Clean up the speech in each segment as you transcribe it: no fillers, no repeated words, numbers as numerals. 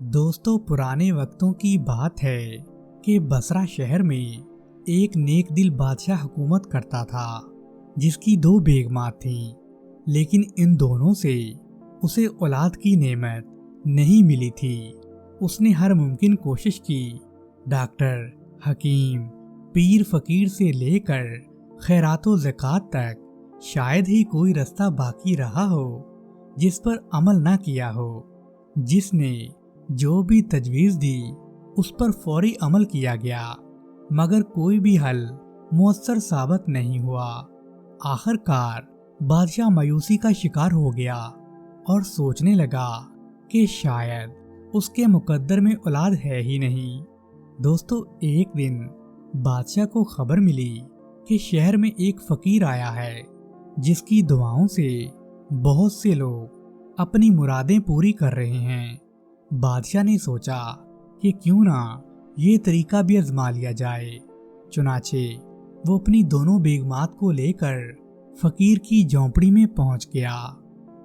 दोस्तों, पुराने वक्तों की बात है कि बसरा शहर में एक नेक दिल बादशाह हुकूमत करता था, जिसकी दो बेगमात थीं। लेकिन इन दोनों से उसे औलाद की नेमत नहीं मिली थी। उसने हर मुमकिन कोशिश की। डॉक्टर, हकीम, पीर फकीर से लेकर खैरातो ज़कात तक शायद ही कोई रास्ता बाकी रहा हो जिस पर अमल ना किया हो। जिसने जो भी तजवीज़ दी उस पर फौरी अमल किया गया, मगर कोई भी हल मुअस्सर साबित नहीं हुआ। आखिरकार बादशाह मायूसी का शिकार हो गया और सोचने लगा कि शायद उसके मुकद्दर में औलाद है ही नहीं। दोस्तों, एक दिन बादशाह को खबर मिली कि शहर में एक फकीर आया है, जिसकी दुआओं से बहुत से लोग अपनी मुरादें पूरी कर रहे हैं। बादशाह ने सोचा कि क्यों ना ये तरीका भी आजमा लिया जाए। चुनाचे वो अपनी दोनों बेगमात को लेकर फकीर की झोंपड़ी में पहुंच गया।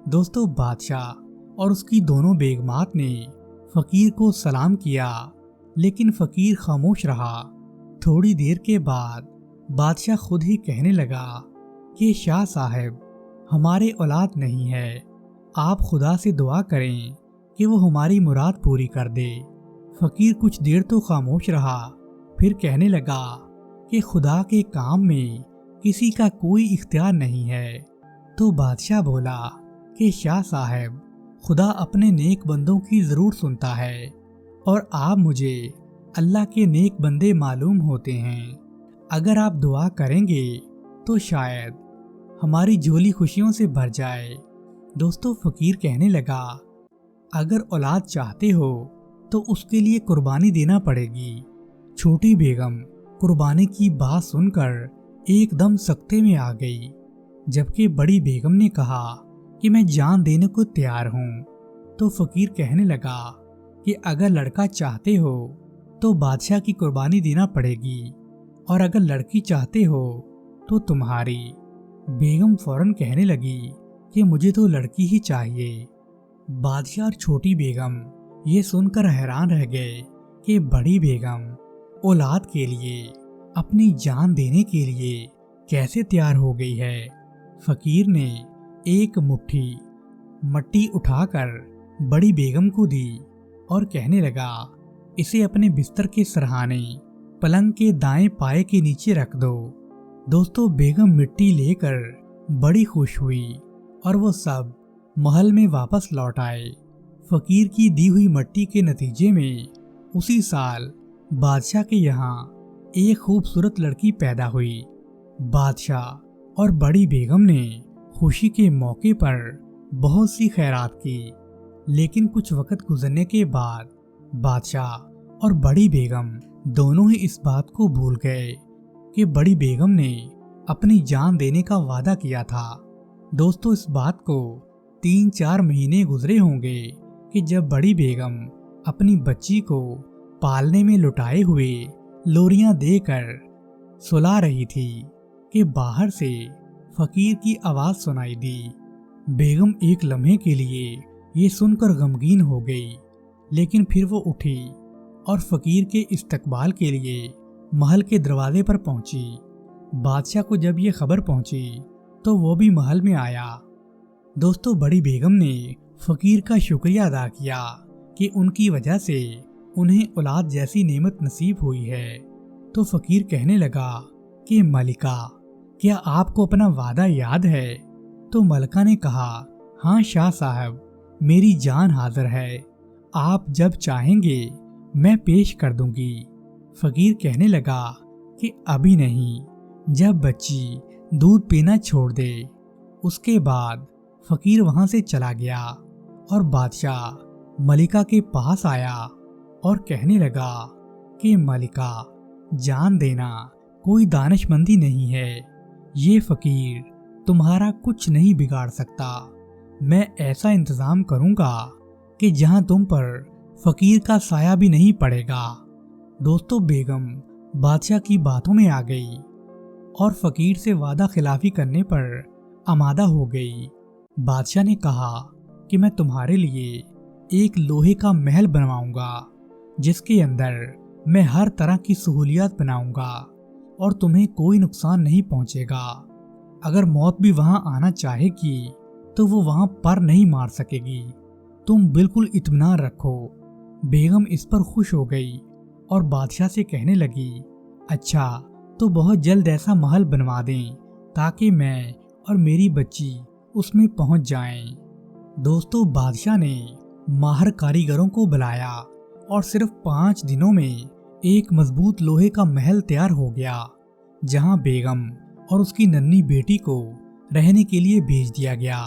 दोस्तों, बादशाह और उसकी दोनों बेगमात ने फकीर को सलाम किया, लेकिन फकीर खामोश रहा। थोड़ी देर के बाद बादशाह खुद ही कहने लगा कि शाह साहब, हमारे औलाद नहीं है। आप खुदा से दुआ करें कि वो हमारी मुराद पूरी कर दे। फकीर कुछ देर तो खामोश रहा, फिर कहने लगा कि खुदा के काम में किसी का कोई इख्तियार नहीं है। तो बादशाह बोला कि शाह साहब, खुदा अपने नेक बंदों की ज़रूर सुनता है और आप मुझे अल्लाह के नेक बंदे मालूम होते हैं। अगर आप दुआ करेंगे तो शायद हमारी झोली खुशियों से भर जाए। दोस्तों, फकीर कहने लगा, अगर औलाद चाहते हो तो उसके लिए कुर्बानी देना पड़ेगी। छोटी बेगम कुर्बानी की बात सुनकर एकदम सख्ते में आ गई, जबकि बड़ी बेगम ने कहा कि मैं जान देने को तैयार हूँ। तो फकीर कहने लगा कि अगर लड़का चाहते हो तो बादशाह की कुर्बानी देना पड़ेगी, और अगर लड़की चाहते हो तो तुम्हारी। बेगम फौरन कहने लगी कि मुझे तो लड़की ही चाहिए। बादशाह और छोटी बेगम ये सुनकर हैरान रह गए कि बड़ी बेगम औलाद के लिए अपनी जान देने के लिए कैसे तैयार हो गई है। फकीर ने एक मुट्ठी मट्टी उठाकर बड़ी बेगम को दी और कहने लगा, इसे अपने बिस्तर के सरहाने पलंग के दाएं पाए के नीचे रख दो। दोस्तों, बेगम मिट्टी लेकर बड़ी खुश हुई और वो सब महल में वापस लौट आए। फकीर की दी हुई मट्टी के नतीजे में उसी साल बादशाह के यहाँ एक खूबसूरत लड़की पैदा हुई। बादशाह और बड़ी बेगम ने खुशी के मौके पर बहुत सी खैरात की, लेकिन कुछ वक्त गुजरने के बाद बादशाह और बड़ी बेगम दोनों ही इस बात को भूल गए कि बड़ी बेगम ने अपनी जान देने का वादा किया था। दोस्तों, इस बात को 3-4 महीने गुजरे होंगे कि जब बड़ी बेगम अपनी बच्ची को पालने में लुटाए हुए लोरियां देकर सुला रही थी कि बाहर से फकीर की आवाज सुनाई दी। बेगम एक लम्हे के लिए ये सुनकर गमगीन हो गई, लेकिन फिर वो उठी और फकीर के इस्तकबाल के लिए महल के दरवाजे पर पहुंची। बादशाह को जब ये खबर पहुंची तो वो भी महल में आया। दोस्तों, बड़ी बेगम ने फकीर का शुक्रिया अदा किया कि उनकी वजह से उन्हें औलाद जैसी नेमत नसीब हुई है। तो फकीर कहने लगा कि मलिका, क्या आपको अपना वादा याद है? तो मलिका ने कहा, हाँ शाह साहब, मेरी जान हाजिर है। आप जब चाहेंगे मैं पेश कर दूंगी। फकीर कहने लगा कि अभी नहीं, जब बच्ची दूध पीना छोड़ दे। उसके बाद फकीर वहां से चला गया और बादशाह मलिका के पास आया और कहने लगा कि मलिका, जान देना कोई दानिशमंदी नहीं है। ये फकीर तुम्हारा कुछ नहीं बिगाड़ सकता। मैं ऐसा इंतजाम करूंगा कि जहां तुम पर फकीर का साया भी नहीं पड़ेगा। दोस्तों, बेगम बादशाह की बातों में आ गई और फकीर से वादा खिलाफी करने पर आमादा हो गई। बादशाह ने कहा कि मैं तुम्हारे लिए ایک لوہے کا محل بنواؤں گا جس کے اندر میں ہر طرح کی سہولیات بناؤں گا اور تمہیں کوئی نقصان نہیں پہنچے گا۔ اگر موت بھی وہاں آنا چاہے گی تو وہ وہاں پر نہیں مار سکے گی، تم بالکل اطمینان رکھو۔ بیگم اس پر خوش ہو گئی اور بادشاہ سے کہنے لگی، اچھا تو بہت جلد ایسا محل بنوا دیں تاکہ میں اور میری بچی اس میں پہنچ جائیں۔ دوستو، بادشاہ نے ماہر کاریگروں کو بلایا اور صرف 5 دنوں میں ایک مضبوط لوہے کا محل تیار ہو گیا، جہاں بیگم اور اس کی ننھی بیٹی کو رہنے کے لیے بھیج دیا گیا۔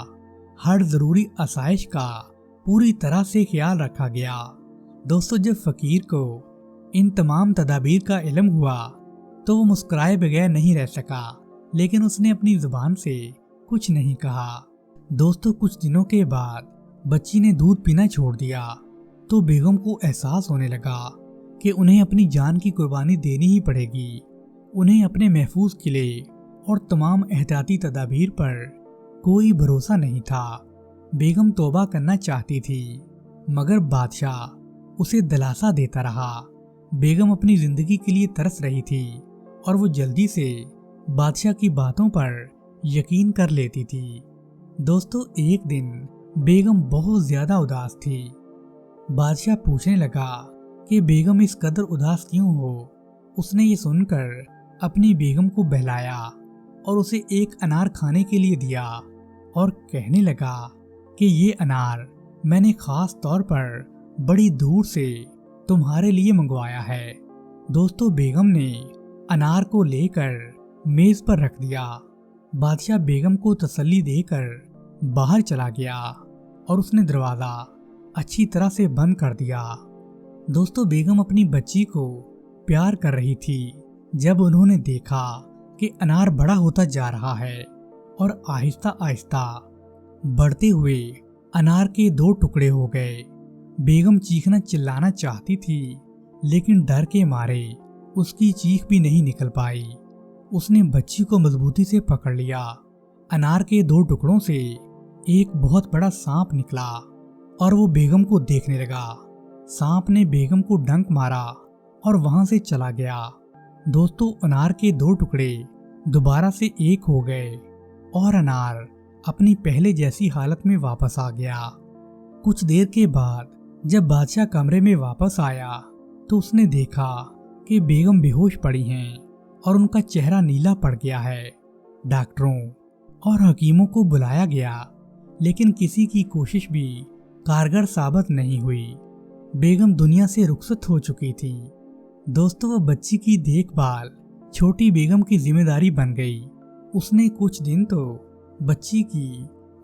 ہر ضروری آسائش کا پوری طرح سے خیال رکھا گیا۔ دوستو، جب فقیر کو ان تمام تدابیر کا علم ہوا تو وہ مسکرائے بغیر نہیں رہ سکا، لیکن اس نے اپنی زبان سے کچھ نہیں کہا۔ دوستو، کچھ دنوں کے بعد بچی نے دودھ پینا چھوڑ دیا تو بیگم کو احساس ہونے لگا کہ انہیں اپنی جان کی قربانی دینی ہی پڑے گی۔ انہیں اپنے محفوظ قلعے اور تمام احتیاطی تدابیر پر کوئی بھروسہ نہیں تھا۔ بیگم توبہ کرنا چاہتی تھی مگر بادشاہ اسے دلاسا دیتا رہا۔ بیگم اپنی زندگی کے لیے ترس رہی تھی اور وہ جلدی سے بادشاہ کی باتوں پر یقین کر لیتی تھی۔ دوستو، ایک دن بیگم بہت زیادہ اداس تھی۔ بادشاہ پوچھنے لگا کہ بیگم اس قدر اداس کیوں ہو؟ اس نے یہ سن کر اپنی بیگم کو بہلایا اور اسے ایک انار کھانے کے لیے دیا اور کہنے لگا کہ یہ انار میں نے خاص طور پر بڑی دور سے تمہارے لیے منگوایا ہے۔ دوستو، بیگم نے انار کو لے کر میز پر رکھ دیا۔ بادشاہ بیگم کو تسلی دے کر باہر چلا گیا اور اس نے دروازہ اچھی طرح سے بند کر دیا۔ دوستو، بیگم اپنی بچی کو پیار کر رہی تھی جب انہوں نے دیکھا کہ انار بڑا ہوتا جا رہا ہے اور آہستہ آہستہ بڑھتے ہوئے انار کے 2 ٹکڑے ہو گئے۔ بیگم چیخنا چلانا چاہتی تھی لیکن ڈر کے مارے اس کی چیخ بھی نہیں نکل پائی۔ اس نے بچی کو مضبوطی سے پکڑ لیا۔ انار کے 2 ٹکڑوں سے ایک بہت بڑا سانپ نکلا اور وہ بیگم کو دیکھنے لگا۔ سانپ نے بیگم کو ڈنک مارا اور وہاں سے چلا گیا۔ دوستو، انار کے 2 ٹکڑے دوبارہ سے ایک ہو گئے اور انار اپنی پہلے جیسی حالت میں واپس آ گیا۔ کچھ دیر کے بعد جب بادشاہ کمرے میں واپس آیا تو اس نے دیکھا کہ بیگم بے ہوش پڑی ہیں اور ان کا چہرہ نیلا پڑ گیا ہے۔ ڈاکٹروں اور حکیموں کو بلایا گیا لیکن کسی کی کوشش بھی کارگر ثابت نہیں ہوئی۔ بیگم دنیا سے رخصت ہو چکی تھی۔ دوستو، وہ بچی کی دیکھ بھال چھوٹی بیگم کی ذمہ داری بن گئی۔ اس نے کچھ دن تو بچی کی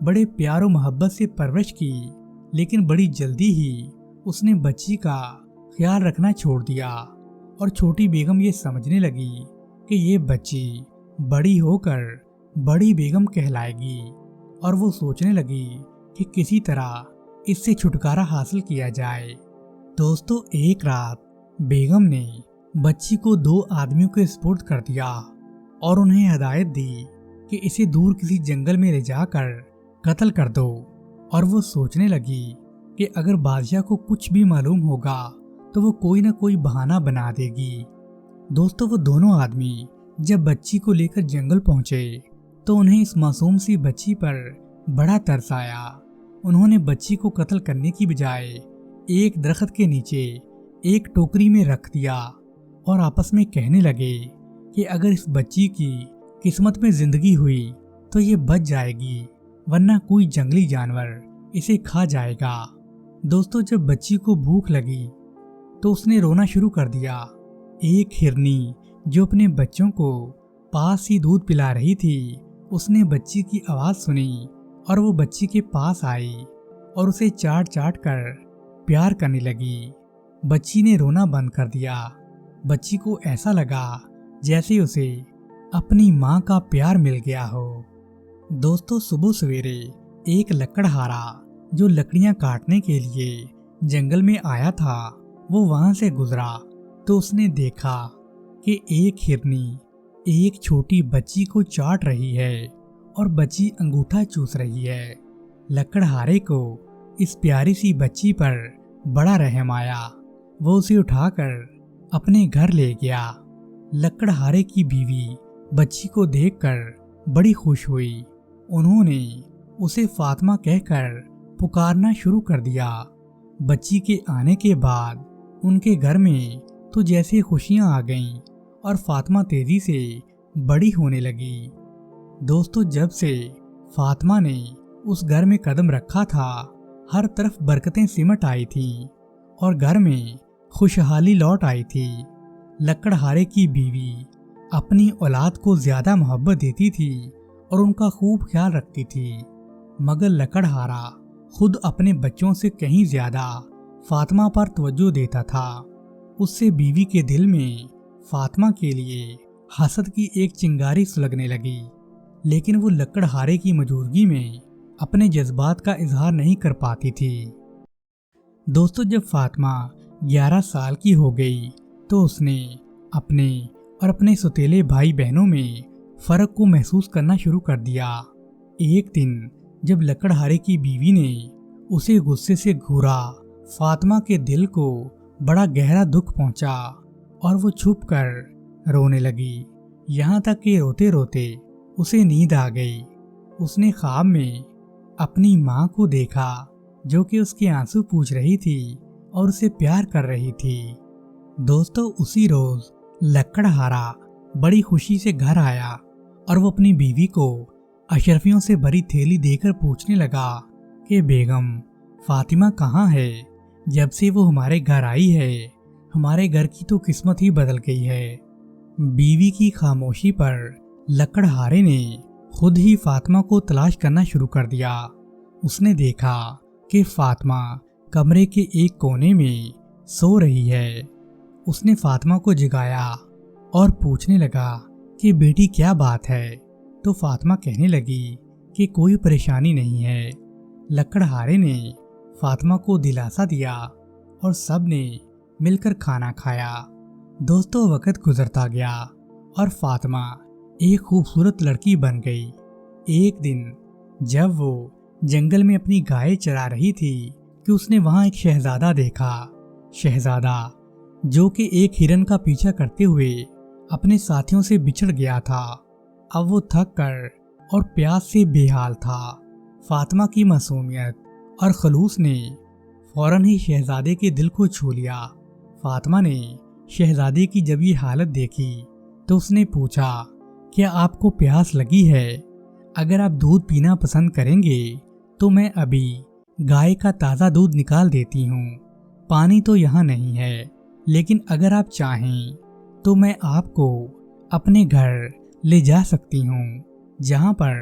بڑے پیار و محبت سے پرورش کی، لیکن بڑی جلدی ہی اس نے بچی کا خیال رکھنا چھوڑ دیا اور چھوٹی بیگم یہ سمجھنے لگی کہ یہ بچی بڑی ہو کر بڑی بیگم کہلائے گی اور وہ سوچنے لگی کہ کسی طرح اس سے چھٹکارا حاصل کیا جائے۔ دوستو، ایک رات بیگم نے بچی کو 2 آدمیوں کے سپرد کر دیا اور انہیں ہدایت دی کہ اسے دور کسی جنگل میں لے جا کر قتل کر دو، اور وہ سوچنے لگی کہ اگر بادشاہ کو کچھ بھی معلوم ہوگا تو وہ کوئی نہ کوئی بہانہ بنا دے گی۔ دوستو، وہ دونوں آدمی جب بچی کو لے کر جنگل پہنچے تو انہیں اس معصوم سی بچی پر بڑا ترس آیا۔ انہوں نے بچی کو قتل کرنے کی بجائے ایک درخت کے نیچے ایک ٹوکری میں رکھ دیا اور آپس میں کہنے لگے کہ اگر اس بچی کی قسمت میں زندگی ہوئی تو یہ بچ جائے گی، ورنہ کوئی جنگلی جانور اسے کھا جائے گا۔ دوستو، جب بچی کو بھوک لگی تو اس نے رونا شروع کر دیا۔ ایک ہرنی جو اپنے بچوں کو پاس ہی دودھ پلا رہی تھی، اس نے بچی کی آواز سنی اور وہ بچی کے پاس آئی اور اسے چاٹ چاٹ کر پیار کرنے لگی۔ بچی نے رونا بند کر دیا۔ بچی کو ایسا لگا جیسے اسے اپنی ماں کا پیار مل گیا ہو۔ دوستو، صبح سویرے ایک لکڑہارا جو لکڑیاں کاٹنے کے لیے جنگل میں آیا تھا وہ وہاں سے گزرا تو اس نے دیکھا کہ ایک ہرنی ایک چھوٹی بچی کو چاٹ رہی ہے اور بچی انگوٹھا چوس رہی ہے۔ لکڑہارے کو اس پیاری سی بچی پر بڑا رحم آیا۔ وہ اسے اٹھا کر اپنے گھر لے گیا۔ لکڑہارے کی بیوی بچی کو دیکھ کر بڑی خوش ہوئی۔ انہوں نے اسے فاطمہ کہہ کر پکارنا شروع کر دیا۔ بچی کے آنے کے بعد ان کے گھر میں تو جیسے خوشیاں آ گئیں اور فاطمہ تیزی سے بڑی ہونے لگی۔ دوستو، جب سے فاطمہ نے اس گھر میں قدم رکھا تھا، ہر طرف برکتیں سمٹ آئی تھیں اور گھر میں خوشحالی لوٹ آئی تھی۔ لکڑہارے کی بیوی اپنی اولاد کو زیادہ محبت دیتی تھی اور ان کا خوب خیال رکھتی تھی، مگر لکڑہارا خود اپنے بچوں سے کہیں زیادہ فاطمہ پر توجہ دیتا تھا۔ اس سے بیوی کے دل میں فاطمہ کے لیے حسد کی ایک چنگاری سلگنے لگی، لیکن وہ لکڑہارے کی موجودگی میں اپنے جذبات کا اظہار نہیں کر پاتی تھی۔ دوستو، جب فاطمہ 11 سال کی ہو گئی تو اس نے اپنے اور اپنے سوتیلے بھائی بہنوں میں فرق کو محسوس کرنا شروع کر دیا۔ ایک دن جب لکڑہارے کی بیوی نے اسے غصے سے گھورا، فاطمہ کے دل کو بڑا گہرا دکھ پہنچا اور وہ چھپ کر رونے لگی، یہاں تک کہ روتے روتے اسے نیند آ گئی۔ اس نے خواب میں اپنی ماں کو دیکھا جو کہ اس کے آنسو پوچھ رہی تھی اور اسے پیار کر رہی تھی۔ دوستو، اسی روز لکڑہارا بڑی خوشی سے گھر آیا اور وہ اپنی بیوی کو اشرفیوں سے بھری تھیلی دے کر پوچھنے لگا کہ بیگم فاطمہ کہاں ہے؟ جب سے وہ ہمارے گھر آئی ہے، ہمارے گھر کی تو قسمت ہی بدل گئی ہے۔ بیوی کی خاموشی پر لکڑہارے نے خود ہی فاطمہ کو تلاش کرنا شروع کر دیا۔ اس نے دیکھا کہ فاطمہ کمرے کے ایک کونے میں سو رہی ہے۔ اس نے فاطمہ کو جگایا اور پوچھنے لگا کہ بیٹی کیا بات ہے؟ تو فاطمہ کہنے لگی کہ کوئی پریشانی نہیں ہے۔ لکڑہارے نے فاطمہ کو دلاسا دیا اور سب نے مل کر کھانا کھایا۔ دوستو، وقت گزرتا گیا اور فاطمہ ایک خوبصورت لڑکی بن گئی۔ ایک دن جب وہ جنگل میں اپنی گائے چرا رہی تھی کہ اس نے وہاں ایک شہزادہ دیکھا۔ شہزادہ جو کہ ایک ہرن کا پیچھا کرتے ہوئے اپنے ساتھیوں سے بچھڑ گیا تھا، اب وہ تھک کر اور پیاس سے بے حال تھا۔ فاطمہ کی معصومیت اور خلوص نے فوراً ہی شہزادے کے دل کو چھو لیا۔ فاطمہ نے شہزادے کی جب یہ حالت دیکھی تو اس نے پوچھا، کیا آپ کو پیاس لگی ہے؟ اگر آپ دودھ پینا پسند کریں گے تو میں ابھی گائے کا تازہ دودھ نکال دیتی ہوں۔ پانی تو یہاں نہیں ہے، لیکن اگر آپ چاہیں تو میں آپ کو اپنے گھر لے جا سکتی ہوں جہاں پر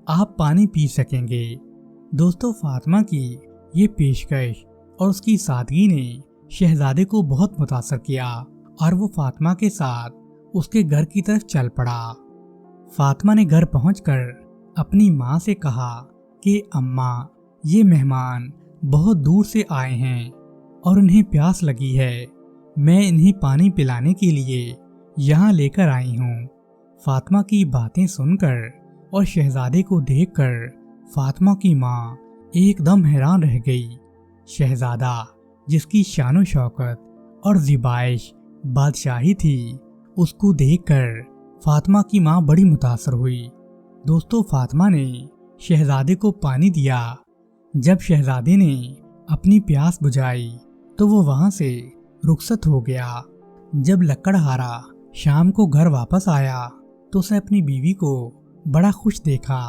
آپ پانی پی سکیں گے۔ دوستو، فاطمہ کی یہ پیشکش اور اس کی سادگی نے شہزادے کو بہت متاثر کیا اور وہ فاطمہ کے ساتھ اس کے گھر کی طرف چل پڑا۔ فاطمہ نے گھر پہنچ کر اپنی ماں سے کہا کہ اماں، یہ مہمان بہت دور سے آئے ہیں اور انہیں پیاس لگی ہے، میں انہیں پانی پلانے کے لیے یہاں لے کر آئی ہوں۔ فاطمہ کی باتیں سن کر اور شہزادے کو دیکھ کر فاطمہ کی ماں ایک دم حیران رہ گئی۔ شہزادہ جس کی شان و شوکت اور زیبائش بادشاہی تھی، اس کو دیکھ کر فاطمہ کی ماں بڑی متاثر ہوئی۔ دوستو، فاطمہ نے شہزادے کو پانی دیا۔ جب شہزادے نے اپنی پیاس بجھائی تو وہ وہاں سے رخصت ہو گیا۔ جب لکڑہارا شام کو گھر واپس آیا تو اس نے اپنی بیوی کو بڑا خوش دیکھا۔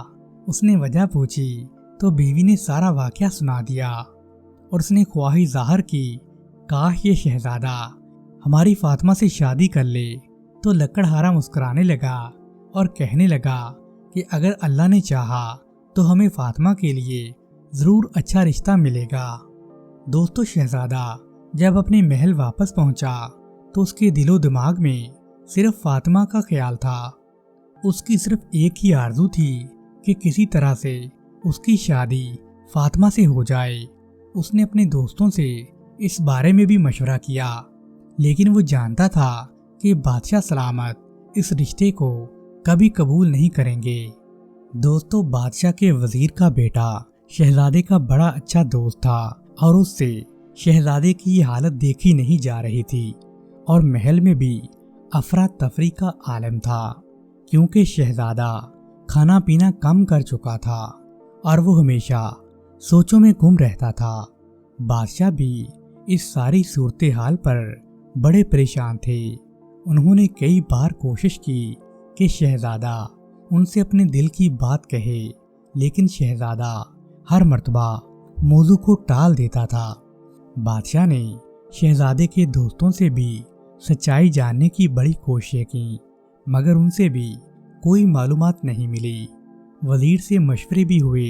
اس نے وجہ پوچھی تو بیوی نے سارا واقعہ سنا دیا اور اس نے خواہش ظاہر کی، کاش یہ شہزادہ ہماری فاطمہ سے شادی کر لے۔ تو لکڑہارا مسکرانے لگا اور کہنے لگا کہ اگر اللہ نے چاہا تو ہمیں فاطمہ کے لیے ضرور اچھا رشتہ ملے گا۔ دوستو، شہزادہ جب اپنے محل واپس پہنچا تو اس کے دل و دماغ میں صرف فاطمہ کا خیال تھا۔ اس کی صرف ایک ہی آرزو تھی کہ کسی طرح سے اس کی شادی فاطمہ سے ہو جائے۔ اس نے اپنے دوستوں سے اس بارے میں بھی مشورہ کیا، لیکن وہ جانتا تھا کہ بادشاہ سلامت اس رشتے کو کبھی قبول نہیں کریں گے۔ دوستو، بادشاہ کے وزیر کا بیٹا शहजादे का बड़ा अच्छा दोस्त था और उससे शहजादे की ये हालत देखी नहीं जा रही थी और महल में भी अफरा तफरी का आलम था, क्योंकि शहजादा खाना पीना कम कर चुका था और वो हमेशा सोचों में गुम रहता था। बादशाह भी इस सारी सूरत हाल पर बड़े परेशान थे। उन्होंने कई बार कोशिश की कि शहजादा उनसे अपने दिल की बात कहे, लेकिन शहजादा हर मर्तबा मौजू को टाल देता था। बादशाह ने शहजादे के दोस्तों से भी सच्चाई जानने की बड़ी कोशिशें की, मगर उनसे भी कोई मालूमात नहीं मिली। वजीर से मशवरे भी हुए,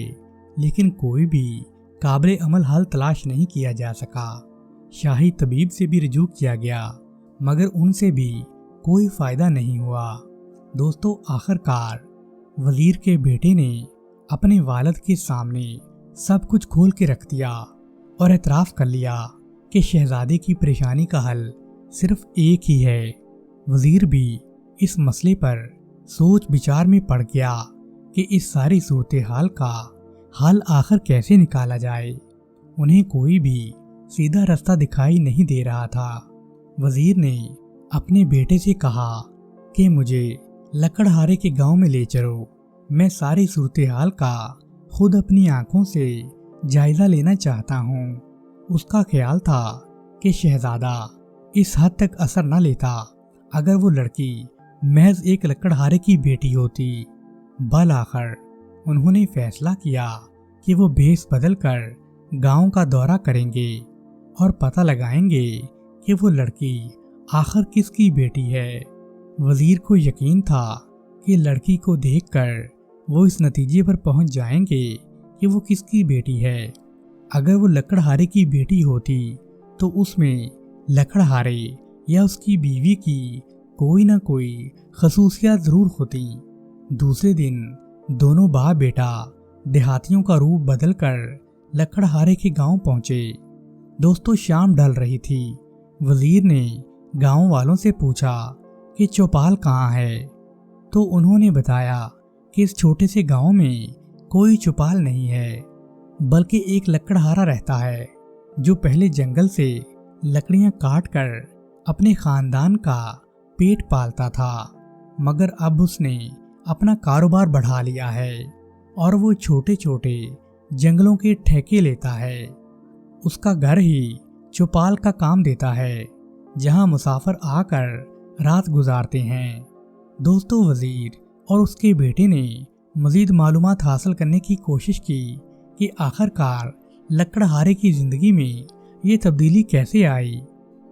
लेकिन कोई भी काबिल अमल हल तलाश नहीं किया जा सका। शाही तबीब से भी रुजू किया गया, मगर उनसे भी कोई फायदा नहीं हुआ। दोस्तों, आखिरकार वजीर के बेटे ने अपने वालिद के सामने सब कुछ खोल के रख दिया और एतराफ़ कर लिया कि शहजादे की परेशानी का हल सिर्फ एक ही है। वजीर भी इस मसले पर सोच विचार में पड़ गया कि इस सारी सूरत हाल का हल आखिर कैसे निकाला जाए। उन्हें कोई भी सीधा रास्ता दिखाई नहीं दे रहा था। वजीर ने अपने बेटे से कहा कि मुझे लकड़हारे के गांव में ले चलो, मैं सारी सूरत हाल का खुद अपनी आंखों से जायजा लेना चाहता हूँ। उसका ख्याल था कि शहजादा इस हद तक असर न लेता अगर वो लड़की महज एक लकड़हारे की बेटी होती। बल आखिर उन्होंने फैसला किया कि वो भेष बदल कर गांव का दौरा करेंगे और पता लगाएंगे कि वो लड़की आखिर किसकी बेटी है। वजीर को यकीन था कि लड़की को देखकर वो इस नतीजे पर पहुंच जाएंगे कि वो किसकी बेटी है। अगर वो लकड़हारे की बेटी होती तो उसमें लकड़हारे या उसकी बीवी की कोई ना कोई खसूसियत जरूर होती। दूसरे दिन दोनों बाप बेटा देहातियों का रूप बदलकर लकड़हारे के गांव पहुंचे। दोस्तों, शाम ढल रही थी। वजीर ने गांव वालों से पूछा कि चौपाल कहाँ है, तो उन्होंने बताया कि इस छोटे से गांव में कोई चौपाल नहीं है, बल्कि एक लकड़हारा रहता है जो पहले जंगल से लकड़ियां काट कर अपने खानदान का पेट पालता था, मगर अब उसने अपना कारोबार बढ़ा लिया है और वो छोटे छोटे जंगलों के ठेके लेता है। उसका घर ही चौपाल का काम देता है, जहां मुसाफिर आकर रात गुजारते हैं। दोस्तों, वजीर और उसके बेटे ने मजीद मालूमात हासिल करने की कोशिश की कि आखिरकार लकड़हारे की जिंदगी में ये तब्दीली कैसे आई।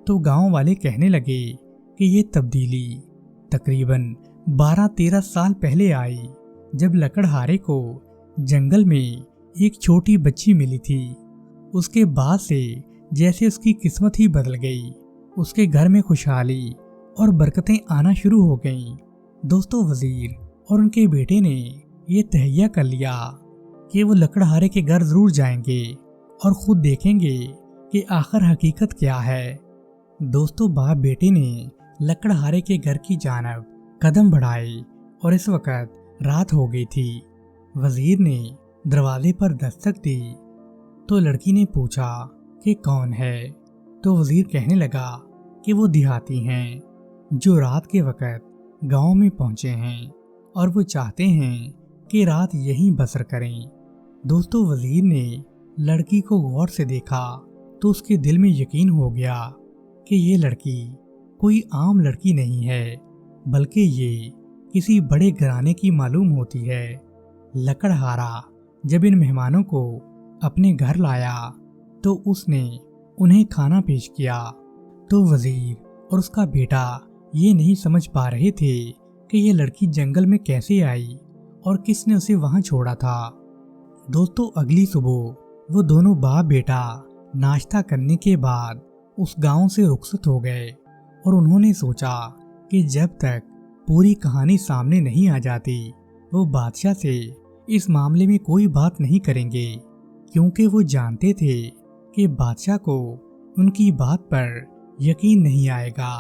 तो गांव वाले कहने लगे कि ये तब्दीली तकरीबन 12-13 साल पहले आई, जब लकड़हारे को जंगल में एक छोटी बच्ची मिली थी। उसके बाद से जैसे उसकी किस्मत ही बदल गई, उसके घर में खुशहाली और बरकतें आना शुरू हो गईं। दोस्तों, वजीर और उनके बेटे ने ये तहैया कर लिया कि वो लकड़हारे के घर जरूर जाएंगे और खुद देखेंगे कि आखिर हकीकत क्या है। दोस्तों, बाप बेटे ने लकड़हारे के घर की जानब कदम बढ़ाए और इस वक्त रात हो गई थी। वजीर ने दरवाजे पर दस्तक दी तो लड़की ने पूछा कि कौन है। तो वजीर कहने लगा कि वो देहाती हैं जो रात के वक्त गांव में पहुंचे हैं और वो चाहते हैं कि रात यहीं बसर करें। दोस्तों, वजीर ने लड़की को गौर से देखा तो उसके दिल में यकीन हो गया कि ये लड़की कोई आम लड़की नहीं है, बल्कि ये किसी बड़े घराने की मालूम होती है। लकड़हारा जब इन मेहमानों को अपने घर लाया तो उसने उन्हें खाना पेश किया। तो वजीर और उसका बेटा ये नहीं समझ पा रहे थे कि ये लड़की जंगल में कैसे आई और किसने उसे वहां छोड़ा था। दोस्तों, अगली सुबह वो दोनों बाप बेटा नाश्ता करने के बाद उस गांव से रुखसत हो गए और उन्होंने सोचा कि जब तक पूरी कहानी सामने नहीं आ जाती वो बादशाह से इस मामले में कोई बात नहीं करेंगे, क्योंकि वो जानते थे कि बादशाह को उनकी बात पर यकीन नहीं आएगा।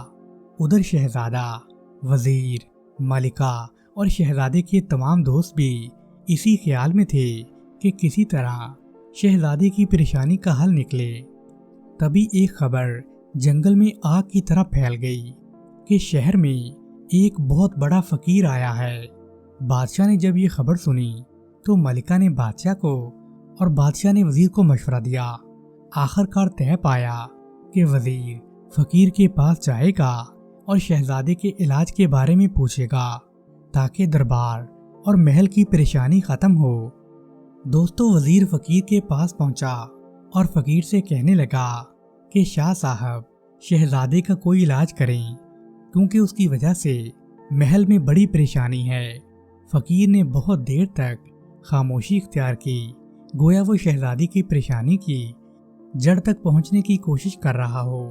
उधर शहजादा, वजीर, मलिका और शहजादे के तमाम दोस्त भी इसी ख्याल में थे कि किसी तरह शहजादे की परेशानी का हल निकले। तभी एक खबर जंगल में आग की तरह फैल गई कि शहर में एक बहुत बड़ा फकीर आया है। बादशाह ने जब ये खबर सुनी तो मलिका ने बादशाह को और बादशाह ने वजीर को मशवरा दिया। आखिरकार तय पाया कि वजीर फकीर के पास जाएगा और शहजादे के इलाज के बारे में पूछेगा ताकि दरबार और महल की परेशानी खत्म हो। दोस्तों, वजीर फकीर के पास पहुंचा और फकीर से कहने लगा कि शाह साहब, शहजादे का कोई इलाज करें क्योंकि उसकी वजह से महल में बड़ी परेशानी है। फकीर ने बहुत देर तक खामोशी इख्तियार की, गोया वो शहजादी की परेशानी की जड़ तक पहुंचने की कोशिश कर रहा हो।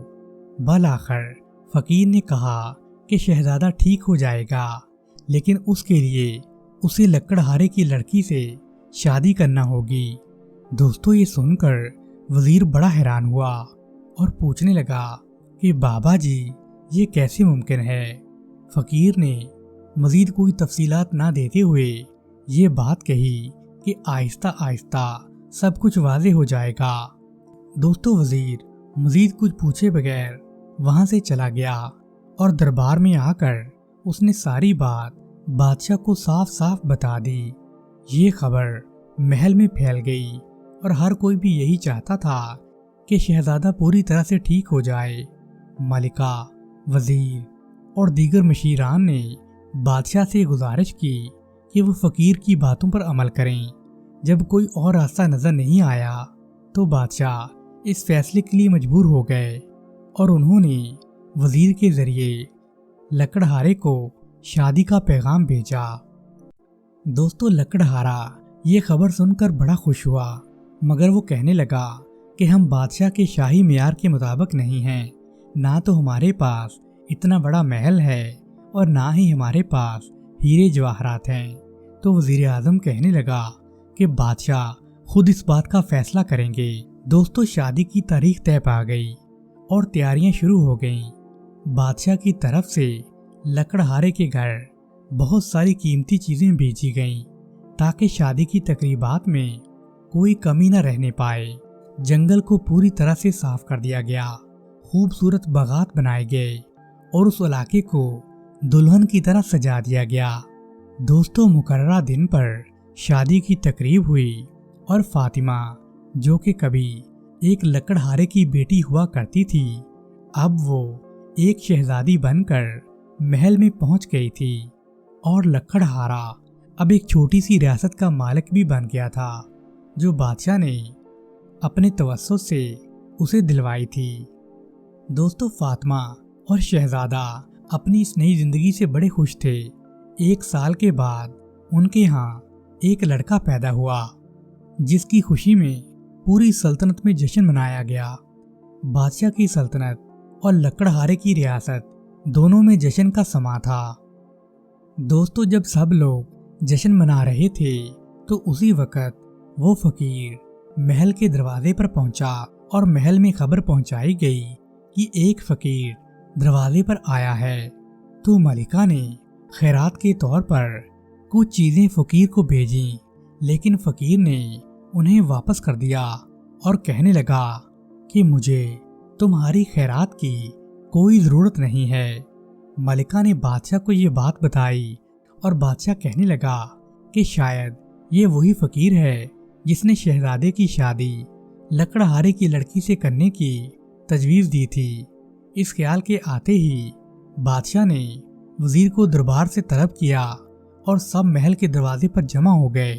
बल आखिर फकीर ने कहा कि शहजादा ठीक हो जाएगा, लेकिन उसके लिए उसे लकड़हारे की लड़की से शादी करना होगी। दोस्तों, ये सुनकर वजीर बड़ा हैरान हुआ और पूछने लगा कि बाबा जी, ये कैसे मुमकिन है। फकीर ने मजीद कोई तफसीलात ना देते हुए ये बात कही कि आहिस्ता आहिस्ता सब कुछ वाज़ेह हो जाएगा। दोस्तों, वजीर मजीद कुछ पूछे बगैर वहां से चला गया और दरबार में आकर उसने सारी बात बादशाह को साफ साफ बता दी। ये खबर महल में फैल गई और हर कोई भी यही चाहता था कि शहजादा पूरी तरह से ठीक हो जाए। मलिका, वजीर और दीगर मशीरान ने बादशाह से गुजारिश की कि वो फकीर की बातों पर अमल करें। जब कोई और रास्ता नजर नहीं आया तो बादशाह इस फैसले के लिए मजबूर हो गए और उन्होंने वजीर के जरिए लकड़हारे को शादी का पैगाम भेजा। दोस्तों, लकड़हारा ये खबर सुनकर बड़ा खुश हुआ, मगर वो कहने लगा कि हम बादशाह के शाही मियार के मुताबिक नहीं हैं। ना तो हमारे पास इतना बड़ा महल है और ना ही हमारे पास हीरे जवाहरात हैं। तो वजीर आजम कहने लगा कि बादशाह खुद इस बात का फैसला करेंगे। दोस्तों, शादी की तारीख तय पा गई और तैयारियां शुरू हो गईं। बादशाह की तरफ से लकड़हारे के घर बहुत सारी कीमती चीजें भेजी गईं ताकि शादी की तकरीबात में कोई कमी न रहने पाए। जंगल को पूरी तरह से साफ कर दिया गया, खूबसूरत बागात बनाए गए और उस इलाके को दुल्हन की तरह सजा दिया गया। दोस्तों, मुकर्ररा दिन पर शादी की तकरीब हुई और फातिमा, जो कि कभी एक लकड़हारे की बेटी हुआ करती थी, अब वो एक शहजादी बनकर महल में पहुंच गई थी और लकड़हारा अब एक छोटी सी रियासत का मालिक भी बन गया था, जो बादशाह ने अपने तवस्सुत से उसे दिलवाई थी। दोस्तों, फातिमा और शहजादा अपनी इस नई जिंदगी से बड़े खुश थे। 1 साल के बाद उनके यहाँ एक लड़का पैदा हुआ, जिसकी खुशी में पूरी सल्तनत में जश्न मनाया गया। बादशाह की सल्तनत और लकड़हारे की रियासत दोनों में जश्न का समा था। दोस्तों, जब सब लोग जश्न मना रहे थे तो उसी वक्त वो फकीर महल के दरवाजे पर पहुंचा और महल में खबर पहुंचाई गई कि एक फकीर दरवाजे पर आया है। तो मलिका ने खैरात के तौर पर कुछ चीजें फकीर को भेजी, लेकिन फकीर ने उन्हें वापस कर दिया और कहने लगा कि मुझे तुम्हारी खैरात की कोई जरूरत नहीं है। मलिका ने बादशाह को ये बात बताई और बादशाह कहने लगा कि शायद ये वही फकीर है जिसने शहजादे की शादी लकड़हारे की लड़की से करने की तजवीज़ दी थी। इस ख्याल के आते ही बादशाह ने वजीर को दरबार से तलब किया और सब महल के दरवाजे पर जमा हो गए।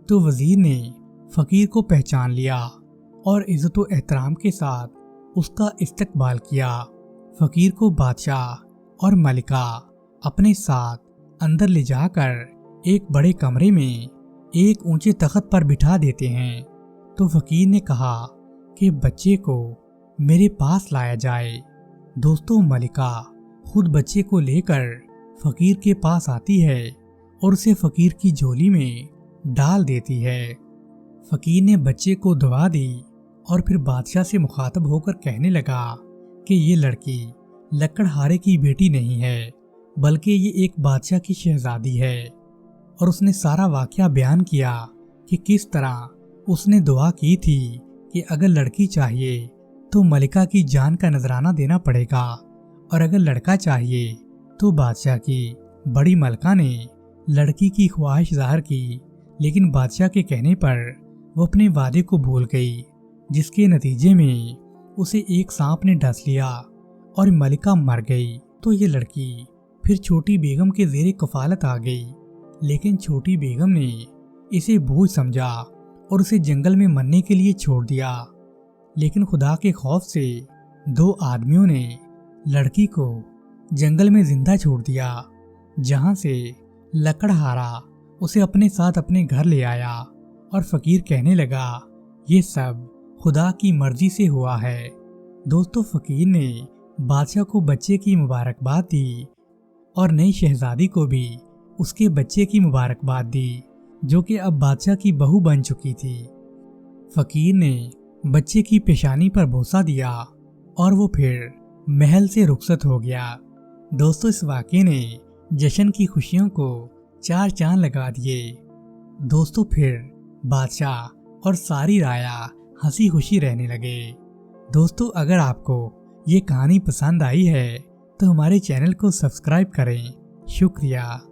तो वजीर ने फकीर को पहचान लिया और इज्जत व एहतराम के साथ उसका इस्तकबाल किया। फकीर को बादशाह और मलिका अपने साथ अंदर ले जाकर एक बड़े कमरे में एक ऊंचे तख्त पर बिठा देते हैं। तो फकीर ने कहा कि बच्चे को मेरे पास लाया जाए। दोस्तों, मलिका खुद बच्चे को लेकर फकीर के पास आती है और उसे फकीर की झोली में डाल देती है। फकीर ने बच्चे को दवा दी और फिर बादशाह से मुखातब होकर कहने लगा कि ये लड़की लकड़हारे की बेटी नहीं है, बल्कि ये एक बादशाह की शहजादी है। और उसने सारा वाकया बयान किया कि किस तरह اس نے دعا کی تھی کہ اگر لڑکی چاہیے تو ملکہ کی جان کا نذرانہ دینا پڑے گا، اور اگر لڑکا چاہیے تو بادشاہ کی بڑی ملکہ نے لڑکی کی خواہش ظاہر کی، لیکن بادشاہ کے کہنے پر وہ اپنے وعدے کو بھول گئی، جس کے نتیجے میں اسے ایک سانپ نے ڈس لیا اور ملکہ مر گئی۔ تو یہ لڑکی پھر چھوٹی بیگم کے زیر کفالت آ گئی، لیکن چھوٹی بیگم نے اسے بوجھ سمجھا اور اسے جنگل میں مرنے کے لیے چھوڑ دیا۔ لیکن خدا کے خوف سے 2 آدمیوں نے لڑکی کو جنگل میں زندہ چھوڑ دیا، جہاں سے لکڑہارا اسے اپنے ساتھ اپنے گھر لے آیا، اور فقیر کہنے لگا یہ سب خدا کی مرضی سے ہوا ہے۔ دوستو، فقیر نے بادشاہ کو بچے کی مبارکباد دی اور نئی شہزادی کو بھی اس کے بچے کی مبارکباد دی، جو کہ اب بادشاہ کی بہو بن چکی تھی۔ فقیر نے بچے کی پیشانی پر بوسہ دیا اور وہ پھر محل سے رخصت ہو گیا۔ دوستو، اس واقعے نے جشن کی خوشیوں کو 4 چاند لگا دیے۔ دوستو، پھر بادشاہ اور ساری رعایا ہنسی خوشی رہنے لگے۔ دوستو، اگر آپ کو یہ کہانی پسند آئی ہے تو ہمارے چینل کو سبسکرائب کریں۔ شکریہ۔